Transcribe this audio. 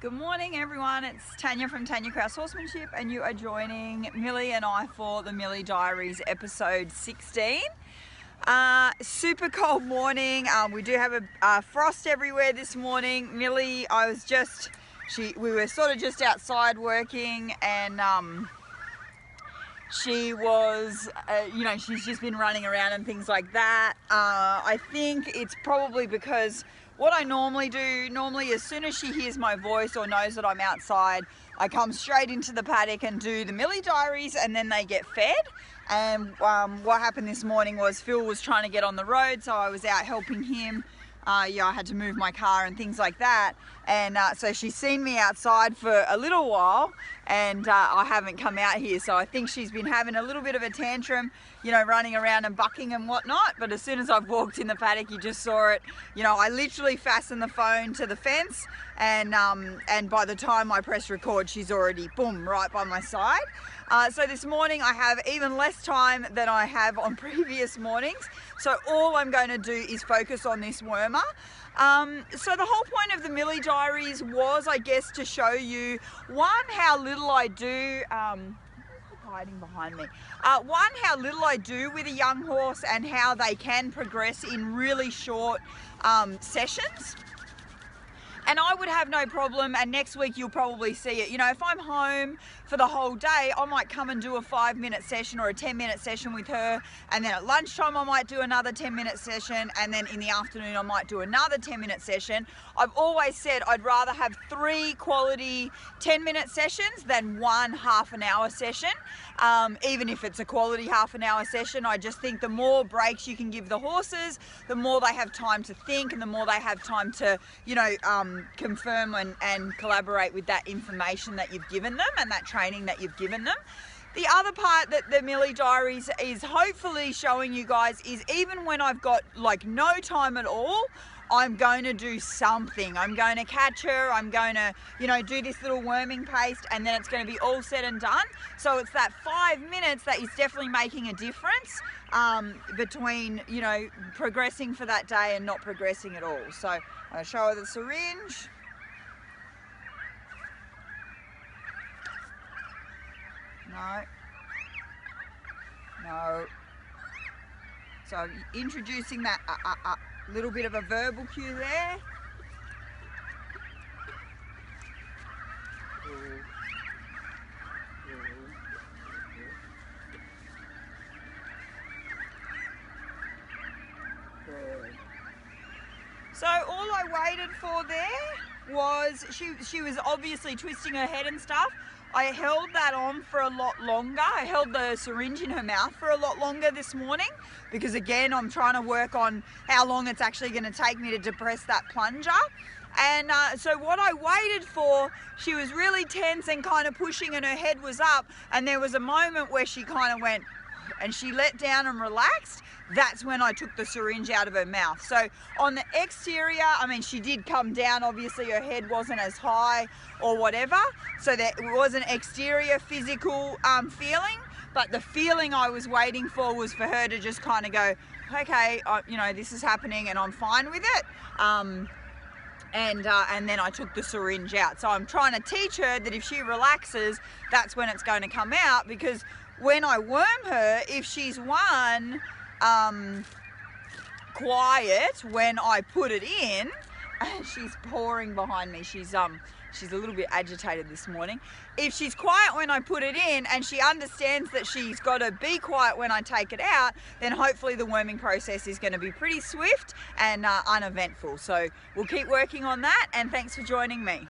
Good morning everyone, it's Tanya from Tanya Kraus Horsemanship and you are joining Millie and I for the Millie Diaries episode 16. Super cold morning. We do have a frost everywhere this morning. Millie, we were sort of just outside working and she was, she's just been running around and things like that. I think it's probably because what I normally do, as soon as she hears my voice or knows that I'm outside, I come straight into the paddock and do the Millie Diaries and then they get fed. And what happened this morning was Phil was trying to get on the road, so I was out helping him. I had to move my car and things like that. And so she's seen me outside for a little while and I haven't come out here. So I think she's been having a little bit of a tantrum, running around and bucking and whatnot. But as soon as I've walked in the paddock, you just saw it. I literally fastened the phone to the fence and by the time I press record, she's already, boom, right by my side. So this morning I have even less time than I have on previous mornings. So all I'm going to do is focus on this wormer. So the whole point of the Millie Diaries was, I guess, to show you, one, how little I do, hiding behind me. One, how little I do with a young horse and how they can progress in really short sessions. And I would have no problem, and next week you'll probably see it. If I'm home for the whole day, I might come and do a 5-minute session or a 10-minute session with her, and then at lunchtime I might do another 10-minute session, and then in the afternoon I might do another 10-minute session. I've always said I'd rather have 3 quality 10-minute sessions than 1 half-an-hour session. Even if it's a quality half-an-hour session, I just think the more breaks you can give the horses, the more they have time to think and the more they have time to, confirm and collaborate with that information that you've given them and that training that you've given them. The other part that the Millie Diaries is hopefully showing you guys is even when I've got no time at all, I'm going to do something. I'm going to catch her, I'm going to, do this little worming paste, and then it's going to be all said and done. So it's that 5 minutes that is definitely making a difference between, progressing for that day and not progressing at all. So I'll show her the syringe. No. So I'm introducing that little bit of a verbal cue there. So all I waited for there was, she was obviously twisting her head and stuff. I held that on for a lot longer. I held the syringe in her mouth for a lot longer this morning because, again, I'm trying to work on how long it's actually going to take me to depress that plunger. And so what I waited for, she was really tense and kind of pushing and her head was up, and there was a moment where she kind of went and she let down and relaxed. That's when I took the syringe out of her mouth. So on the exterior, she did come down. Obviously her head wasn't as high or whatever. So there was an exterior physical feeling, but the feeling I was waiting for was for her to just kind of go, okay, this is happening and I'm fine with it. And then I took the syringe out. So I'm trying to teach her that if she relaxes, that's when it's going to come out, because when I worm her, if she's quiet when I put it in, and she's pouring behind me, she's a little bit agitated this morning. If she's quiet when I put it in and she understands that she's got to be quiet when I take it out, then hopefully the worming process is going to be pretty swift and uneventful. So we'll keep working on that, and thanks for joining me.